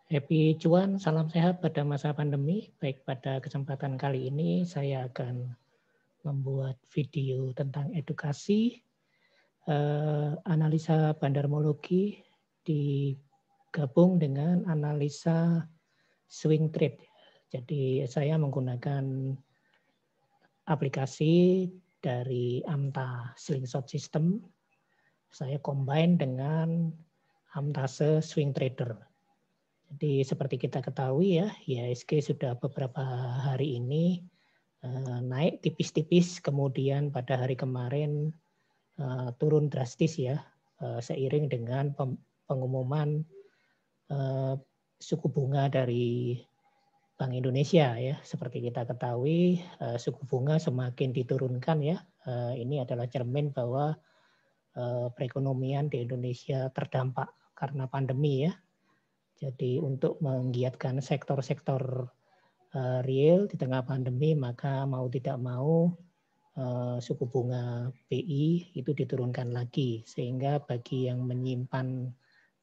Happy cuan, salam sehat pada masa pandemi. Baik, pada kesempatan kali ini saya akan membuat video tentang edukasi, analisa bandarmologi digabung dengan analisa swing trade. Jadi saya menggunakan aplikasi dari AMTA Slingshot System. Saya combine dengan Amtase Swing Trader. Jadi seperti kita ketahui ya, IHSG sudah beberapa hari ini naik tipis-tipis, kemudian pada hari kemarin turun drastis ya, seiring dengan pengumuman suku bunga dari Bank Indonesia ya. Seperti kita ketahui, suku bunga semakin diturunkan ya. Ini adalah cermin bahwa perekonomian di Indonesia terdampak karena pandemi ya. Jadi untuk menggiatkan sektor-sektor real di tengah pandemi, maka mau tidak mau suku bunga BI itu diturunkan lagi, sehingga bagi yang menyimpan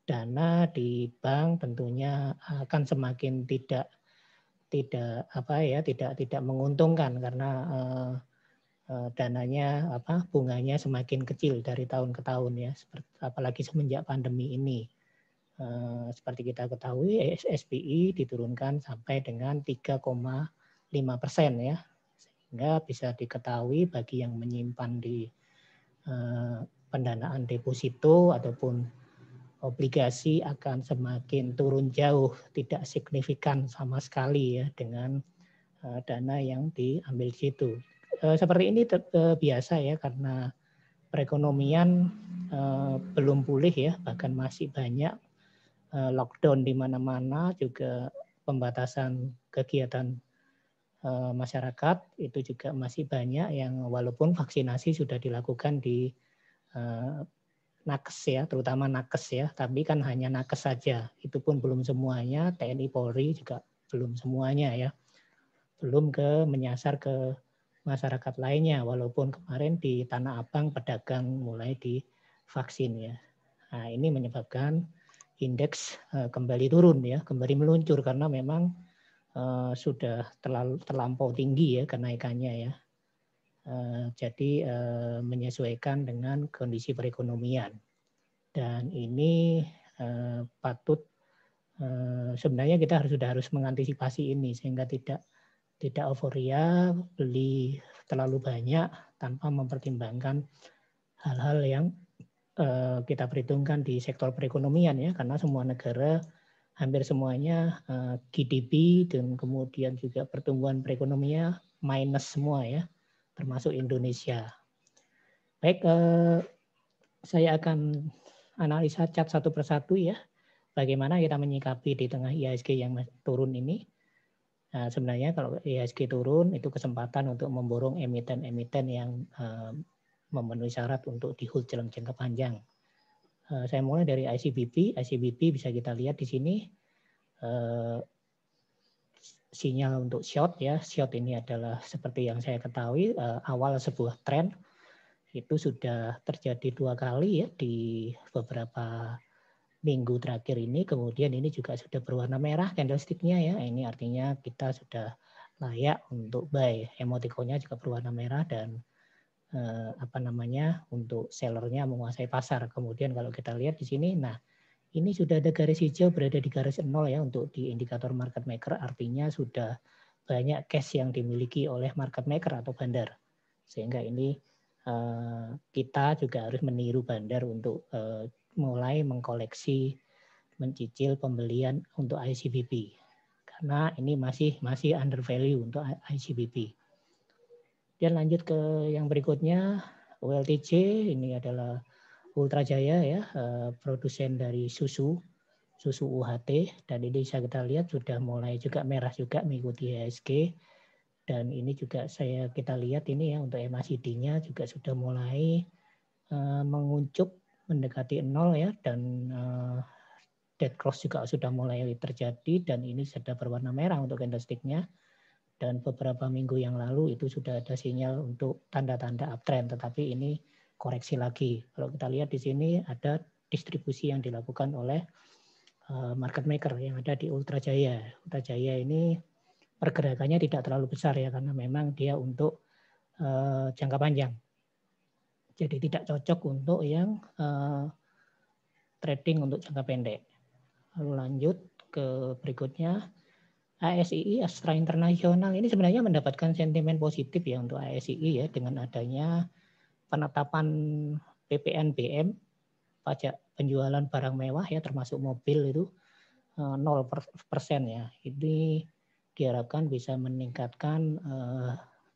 dana di bank tentunya akan semakin tidak menguntungkan karena dananya bunganya semakin kecil dari tahun ke tahun ya, apalagi semenjak pandemi ini. Seperti kita ketahui, SBI diturunkan sampai dengan 3,5% ya, sehingga bisa diketahui bagi yang menyimpan di pendanaan deposito ataupun obligasi akan semakin turun jauh, tidak signifikan sama sekali ya dengan dana yang diambil di situ. Seperti ini biasa ya, karena perekonomian belum pulih ya, bahkan masih banyak lockdown di mana-mana, juga pembatasan kegiatan masyarakat itu juga masih banyak yang walaupun vaksinasi sudah dilakukan di nakes ya, terutama nakes ya, tapi kan hanya nakes saja, itu pun belum semuanya, TNI Polri juga belum semuanya ya, belum menyasar ke masyarakat lainnya, walaupun kemarin di Tanah Abang pedagang mulai divaksin ya. Nah, ini menyebabkan indeks kembali turun ya, kembali meluncur karena memang sudah terlampau tinggi ya kenaikannya ya. Jadi menyesuaikan dengan kondisi perekonomian. Dan ini patut sebenarnya kita sudah harus mengantisipasi ini sehingga tidak euforia beli terlalu banyak tanpa mempertimbangkan hal-hal yang kita perhitungkan di sektor perekonomian ya, karena semua negara hampir semuanya GDP dan kemudian juga pertumbuhan perekonomian minus semua ya, termasuk Indonesia. Baik, saya akan analisa chart satu persatu ya, bagaimana kita menyikapi di tengah IHSG yang turun ini. Nah, sebenarnya kalau IHSG turun itu kesempatan untuk memborong emiten-emiten yang memenuhi syarat untuk di-hold dalam jangka panjang. Saya mulai dari ICBP. ICBP bisa kita lihat di sini sinyal untuk short ya. Short ini adalah seperti yang saya ketahui awal sebuah tren itu sudah terjadi 2 kali ya di beberapa minggu terakhir ini. Kemudian ini juga sudah berwarna merah candlestick-nya ya. Ini artinya kita sudah layak untuk buy. Emoticonnya juga berwarna merah dan untuk sellernya menguasai pasar. Kemudian kalau kita lihat di sini, nah ini sudah ada garis hijau berada di garis 0 ya untuk di indikator market maker, artinya sudah banyak cash yang dimiliki oleh market maker atau bandar. Sehingga ini kita juga harus meniru bandar untuk mulai mengkoleksi, mencicil pembelian untuk ICBP. Karena ini masih under value untuk ICBP. Dan lanjut ke yang berikutnya, OLTJ ini adalah Ultra Jaya ya, produsen dari susu UHT, dan ini bisa kita lihat sudah mulai juga merah juga mengikuti IHSG, dan ini juga kita lihat ini ya untuk MACD-nya juga sudah mulai menguncup mendekati 0 ya, dan dead cross juga sudah mulai terjadi, dan ini sudah berwarna merah untuk candlestick-nya. Dan beberapa minggu yang lalu itu sudah ada sinyal untuk tanda-tanda uptrend, tetapi ini koreksi lagi. Kalau kita lihat di sini ada distribusi yang dilakukan oleh market maker yang ada di Ultra Jaya. Ultra Jaya ini pergerakannya tidak terlalu besar ya, karena memang dia untuk jangka panjang. Jadi tidak cocok untuk yang trading untuk jangka pendek. Lalu lanjut ke berikutnya, ASII Astra International ini sebenarnya mendapatkan sentimen positif ya untuk ASII ya, dengan adanya penetapan PPNBM, pajak penjualan barang mewah ya, termasuk mobil itu 0% ya. Ini diharapkan bisa meningkatkan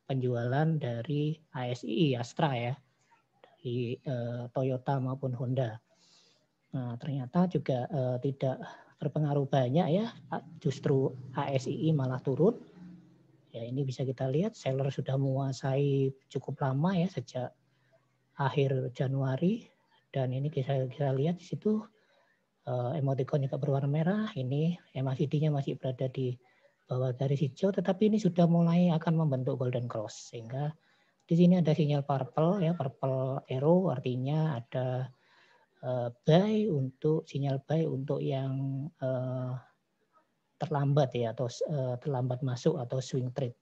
penjualan dari ASII Astra ya, dari Toyota maupun Honda. Nah, ternyata juga tidak berpengaruh banyak ya, justru ASII malah turun. Ya, ini bisa kita lihat seller sudah menguasai cukup lama ya, sejak akhir Januari, dan ini kita lihat di situ emoticon juga berwarna merah. Ini MACD-nya masih berada di bawah garis hijau, tetapi ini sudah mulai akan membentuk golden cross, sehingga di sini ada sinyal purple ya, purple arrow, artinya ada buy untuk sinyal buy untuk yang terlambat ya, atau terlambat masuk atau swing trade.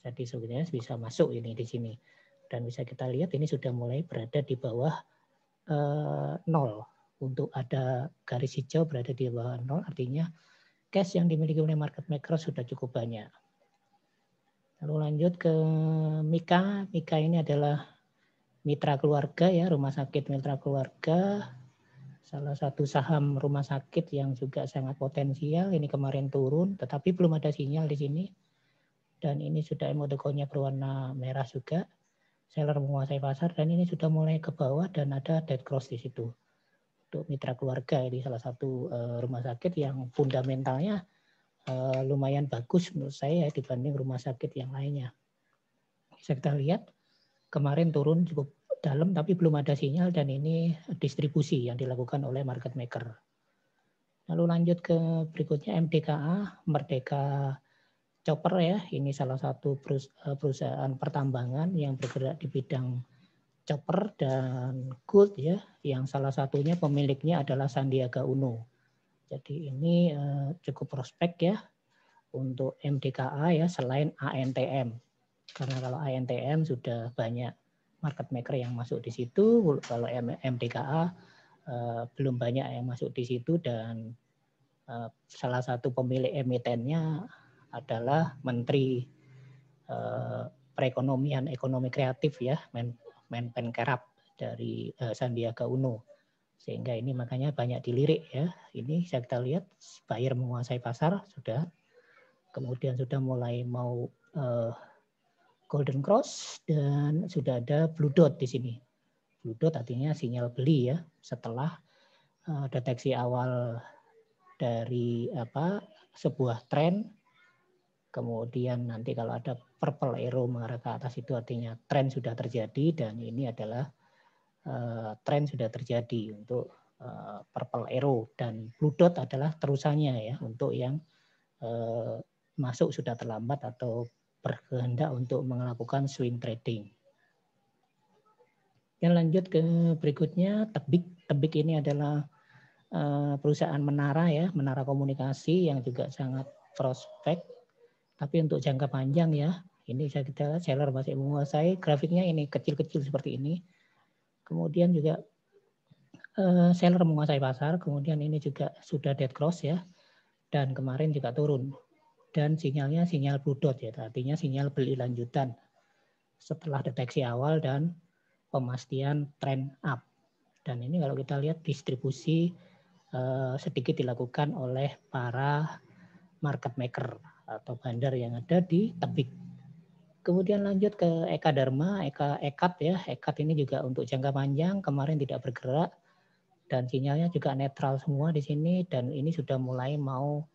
Jadi sebenarnya bisa masuk ini di sini, dan bisa kita lihat ini sudah mulai berada di bawah 0. Untuk ada garis hijau berada di bawah 0, artinya cash yang dimiliki oleh market maker sudah cukup banyak. Lalu lanjut ke Mika. Mika ini adalah mitra keluarga ya, rumah sakit mitra keluarga. Salah satu saham rumah sakit yang juga sangat potensial. Ini kemarin turun, tetapi belum ada sinyal di sini. Dan ini sudah emoticonnya berwarna merah juga. Seller menguasai pasar, dan ini sudah mulai ke bawah dan ada dead cross di situ. Untuk mitra keluarga, ini salah satu rumah sakit yang fundamentalnya lumayan bagus menurut saya dibanding rumah sakit yang lainnya. Bisa kita lihat kemarin turun cukup dalam, tapi belum ada sinyal, dan ini distribusi yang dilakukan oleh market maker. Lalu lanjut ke berikutnya MDKA, Merdeka Chopper ya. Ini salah satu perusahaan pertambangan yang bergerak di bidang chopper dan gold ya, yang salah satunya pemiliknya adalah Sandiaga Uno. Jadi ini cukup prospek ya untuk MDKA ya, selain ANTM. Karena kalau ANTM sudah banyak market maker yang masuk di situ, kalau MDKA belum banyak yang masuk di situ, dan salah satu pemilik emitennya adalah Menteri Perekonomian Ekonomi Kreatif ya, Menpenkerap dari Sandiaga Uno. Sehingga ini makanya banyak dilirik ya. Ini saya kita lihat buyer menguasai pasar sudah, kemudian sudah mulai mau golden cross, dan sudah ada blue dot di sini. Blue dot artinya sinyal beli ya, setelah deteksi awal dari sebuah tren. Kemudian nanti kalau ada purple arrow mengarah ke atas, itu artinya tren sudah terjadi, dan ini adalah tren sudah terjadi untuk purple arrow, dan blue dot adalah terusannya ya, untuk yang masuk sudah terlambat atau berkehendak untuk melakukan swing trading. Dan lanjut ke berikutnya, Tebik. Tebik ini adalah perusahaan menara ya, menara komunikasi yang juga sangat prospek, tapi untuk jangka panjang ya. Ini saya kita seller masih menguasai, grafiknya ini kecil-kecil seperti ini. Kemudian juga seller menguasai pasar, kemudian ini juga sudah dead cross ya, dan kemarin juga turun. Dan sinyalnya sinyal blue dot ya, artinya sinyal beli lanjutan setelah deteksi awal dan pemastian trend up. Dan ini kalau kita lihat distribusi sedikit dilakukan oleh para market maker atau bandar yang ada di Tebik. Kemudian lanjut ke Eka Dharma, Ekat ya. Ekat ini juga untuk jangka panjang, kemarin tidak bergerak, dan sinyalnya juga netral semua di sini, dan ini sudah mulai mau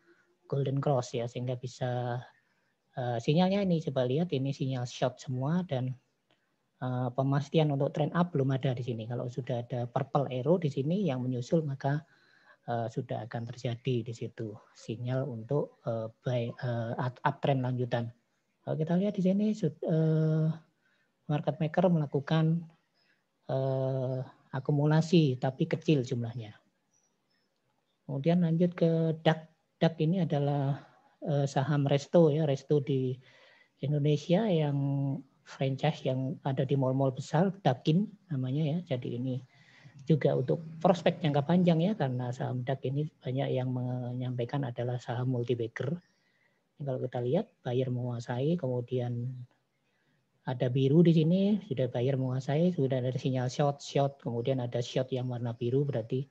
golden cross ya, sehingga bisa sinyalnya ini coba lihat, ini sinyal short semua, dan pemastian untuk trend up belum ada di sini. Kalau sudah ada purple arrow di sini yang menyusul, maka sudah akan terjadi di situ sinyal untuk buy uptrend lanjutan. Kalau kita lihat di sini market maker melakukan akumulasi tapi kecil jumlahnya. Kemudian lanjut ke DAX. DAX ini adalah saham Resto ya, Resto di Indonesia yang franchise yang ada di mall-mall besar, Dakin namanya ya. Jadi ini juga untuk prospek jangka panjang ya, karena saham DAX ini banyak yang menyampaikan adalah saham multi-bagger. Kalau kita lihat buyer menguasai, kemudian ada biru di sini, sudah buyer menguasai, sudah ada sinyal short, kemudian ada short yang warna biru, berarti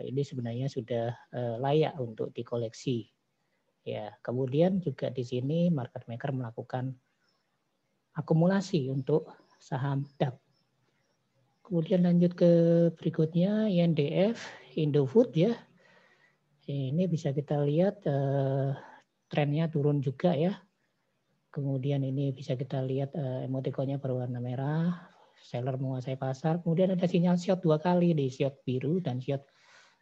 ini sebenarnya sudah layak untuk dikoleksi. Ya, kemudian juga di sini market maker melakukan akumulasi untuk saham DAX. Kemudian lanjut ke berikutnya INDF, Indofood ya. Ini bisa kita lihat trennya turun juga ya. Kemudian ini bisa kita lihat emotikonnya berwarna merah, seller menguasai pasar. Kemudian ada sinyal short 2 kali di short biru dan short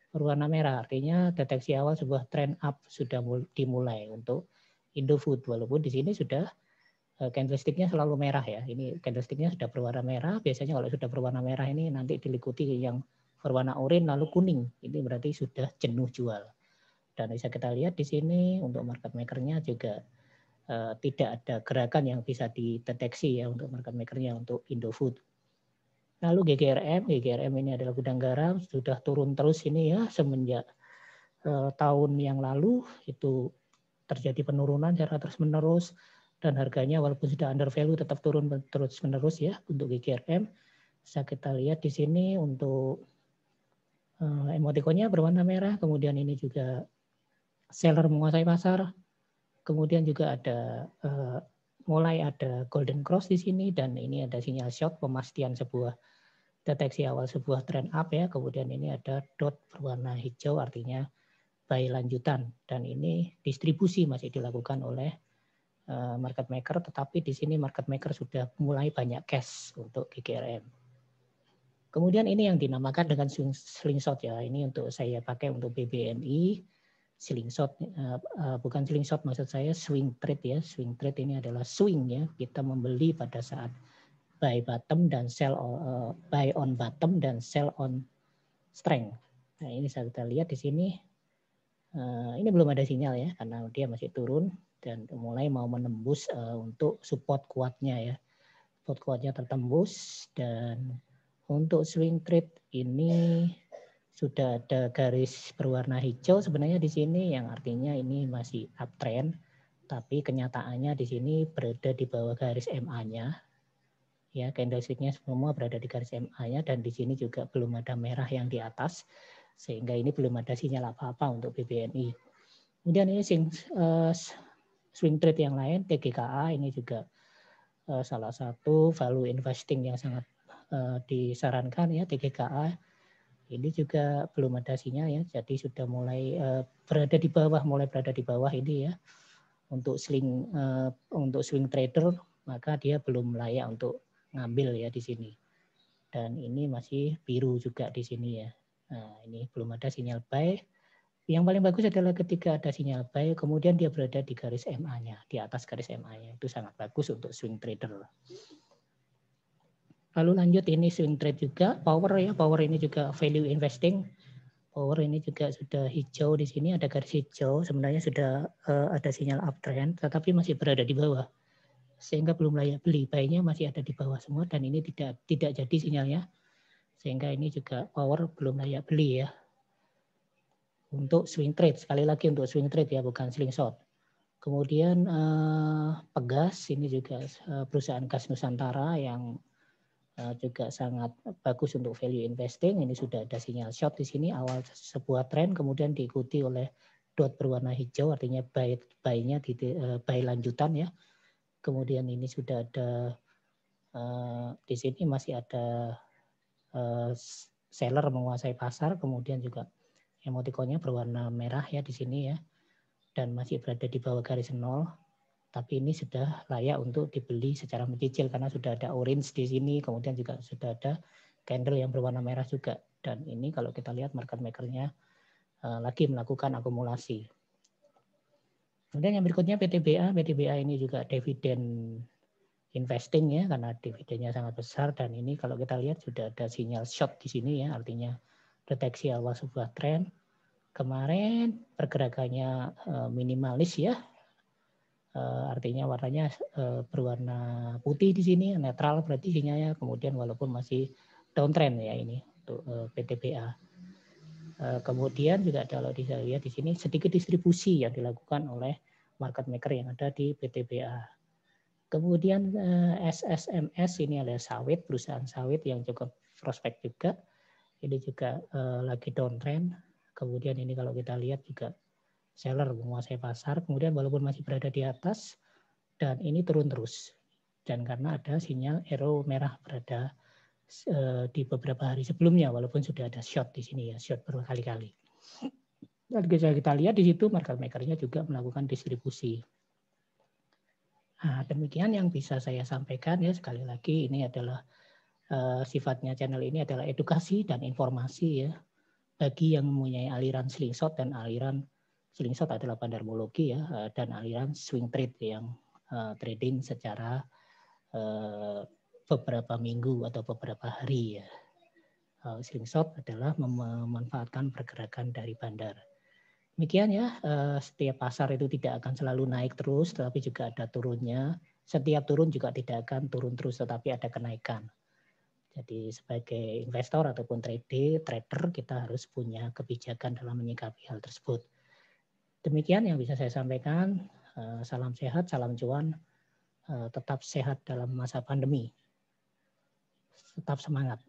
berwarna merah. Artinya deteksi awal sebuah trend up sudah dimulai untuk Indofood. Walaupun di sini sudah candlesticknya selalu merah ya. Ini candlesticknya sudah berwarna merah. Biasanya kalau sudah berwarna merah ini nanti diikuti yang berwarna oranye lalu kuning. Ini berarti sudah jenuh jual. Dan bisa kita lihat di sini untuk market makernya juga tidak ada gerakan yang bisa dideteksi ya untuk market makernya untuk Indofood. Lalu GGRM ini adalah gudang garam, sudah turun terus ini ya semenjak tahun yang lalu itu terjadi penurunan secara terus-menerus dan harganya walaupun sudah under value tetap turun terus-menerus ya untuk GGRM. Bisa kita lihat di sini untuk emotikonnya berwarna merah, kemudian ini juga seller menguasai pasar, kemudian juga ada mulai ada golden cross di sini dan ini ada sinyal short pemastian sebuah deteksi awal sebuah trend up ya, kemudian ini ada dot berwarna hijau artinya buy lanjutan dan ini distribusi masih dilakukan oleh market maker, tetapi di sini market maker sudah mulai banyak cash untuk GGRM. Kemudian ini yang dinamakan dengan slingshot ya, ini untuk saya pakai untuk BBNI, slingshot bukan slingshot maksud saya swing trade ya, swing trade ini adalah swing ya, kita membeli pada saat buy bottom dan sell buy on bottom dan sell on strength. Nah ini bisa kita lihat di sini ini belum ada sinyal ya karena dia masih turun dan mulai mau menembus untuk support kuatnya ya, support kuatnya tertembus dan untuk swing trade ini sudah ada garis berwarna hijau sebenarnya di sini yang artinya ini masih uptrend, tapi kenyataannya di sini berada di bawah garis MA-nya. Ya, candlestick-nya semua berada di garis MA-nya dan di sini juga belum ada merah yang di atas sehingga ini belum ada sinyal apa-apa untuk BBNI. Kemudian ini swing trade yang lain TGKA ini juga salah satu value investing yang sangat disarankan ya TGKA. Ini juga belum ada sinyal ya, jadi sudah mulai berada di bawah ini ya. Untuk swing trader maka dia belum layak untuk ngambil ya di sini. Dan ini masih biru juga di sini ya. Nah, ini belum ada sinyal buy. Yang paling bagus adalah ketika ada sinyal buy, kemudian dia berada di garis MA-nya, di atas garis MA-nya. Itu sangat bagus untuk swing trader. Lalu lanjut ini swing trade juga, power ya, power ini juga value investing. Power ini juga sudah hijau di sini, ada garis hijau. Sebenarnya sudah ada sinyal uptrend, tetapi masih berada di bawah. Sehingga belum layak beli, buy-nya masih ada di bawah semua dan ini tidak jadi sinyalnya. Sehingga ini juga power belum layak beli ya. Untuk swing trade, sekali lagi untuk swing trade ya, bukan slingshot. Kemudian Pegas, ini juga perusahaan gas Nusantara yang juga sangat bagus untuk value investing. Ini sudah ada sinyal short di sini awal sebuah tren, kemudian diikuti oleh dot berwarna hijau, artinya buy-nya buy lanjutan ya. Kemudian ini sudah ada di sini masih ada seller menguasai pasar, kemudian juga emotikonnya berwarna merah ya di sini ya, dan masih berada di bawah garis nol. Tapi ini sudah layak untuk dibeli secara mencicil karena sudah ada orange di sini, kemudian juga sudah ada candle yang berwarna merah juga. Dan ini kalau kita lihat market makernya lagi melakukan akumulasi. Kemudian yang berikutnya PTBA. PTBA ini juga dividen investing ya, karena dividennya sangat besar dan ini kalau kita lihat sudah ada sinyal short di sini ya, artinya deteksi awal sebuah tren. Kemarin pergerakannya minimalis ya, artinya warnanya berwarna putih di sini, netral berarti sinyalnya. Kemudian walaupun masih downtrend ya ini untuk PTBA. Kemudian juga kalau bisa lihat di sini sedikit distribusi yang dilakukan oleh market maker yang ada di PTBA. Kemudian SSMS ini adalah sawit, perusahaan sawit yang cukup prospek juga. Ini juga lagi downtrend. Kemudian ini kalau kita lihat juga seller menguasai pasar. Kemudian walaupun masih berada di atas dan ini turun terus. Dan karena ada sinyal arrow merah berada di beberapa hari sebelumnya, walaupun sudah ada short di sini ya, short berkali-kali. Dan kita lihat di situ market maker-nya juga melakukan distribusi. Nah, demikian yang bisa saya sampaikan ya. Sekali lagi ini adalah sifatnya channel ini adalah edukasi dan informasi ya bagi yang mempunyai aliran slingshot, dan aliran slingshot adalah bandarmologi ya, dan aliran swing trade yang trading secara beberapa minggu atau beberapa hari ya. Slingshot adalah memanfaatkan pergerakan dari bandar. Demikian ya, setiap pasar itu tidak akan selalu naik terus, tetapi juga ada turunnya. Setiap turun juga tidak akan turun terus, tetapi ada kenaikan. Jadi sebagai investor ataupun trader, kita harus punya kebijakan dalam menyikapi hal tersebut. Demikian yang bisa saya sampaikan. Salam sehat, salam cuan. Tetap sehat dalam masa pandemi. Tetap semangat.